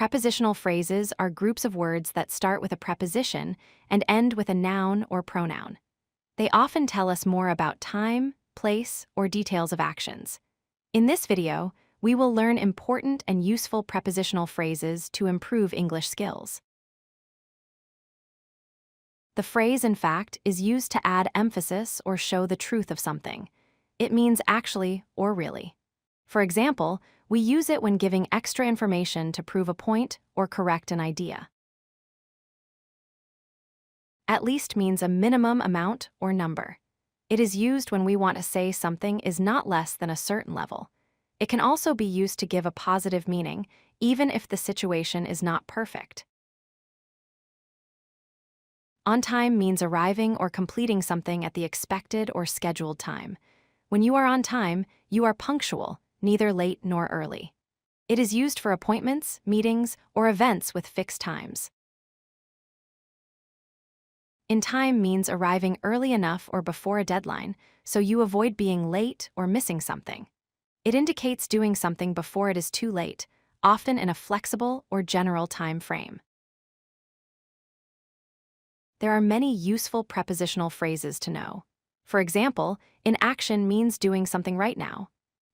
Prepositional phrases are groups of words that start with a preposition and end with a noun or pronoun. They often tell us more about time, place, or details of actions. In this video, we will learn important and useful prepositional phrases to improve English skills. The phrase, in fact, is used to add emphasis or show the truth of something. It means actually or really. For example, we use it when giving extra information to prove a point or correct an idea. At least means a minimum amount or number. It is used when we want to say something is not less than a certain level. It can also be used to give a positive meaning, even if the situation is not perfect. On time means arriving or completing something at the expected or scheduled time. When you are on time, you are punctual, neither late nor early. It is used for appointments, meetings, or events with fixed times. In time means arriving early enough or before a deadline, so you avoid being late or missing something. It indicates doing something before it is too late, often in a flexible or general time frame. There are many useful prepositional phrases to know. For example, in action means doing something right now.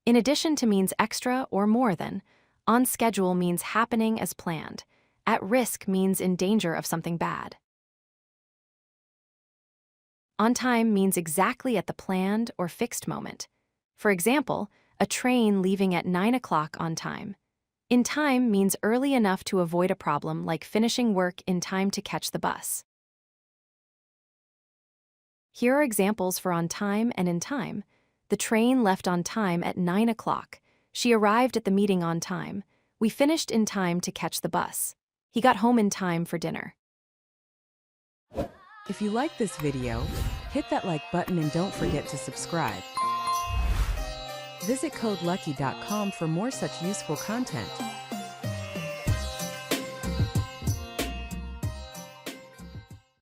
In addition to means extra or more than. On schedule means happening as planned. At risk means in danger of something bad. On time means exactly at the planned or fixed moment. For example, a train leaving at 9 o'clock on time. In time means early enough to avoid a problem like finishing work in time to catch the bus. Here are examples for on time and in time. The train left on time at 9 o'clock. She arrived at the meeting on time. We finished in time to catch the bus. He got home in time for dinner. If you like this video, hit that like button and don't forget to subscribe. Visit codelucky.com for more such useful content.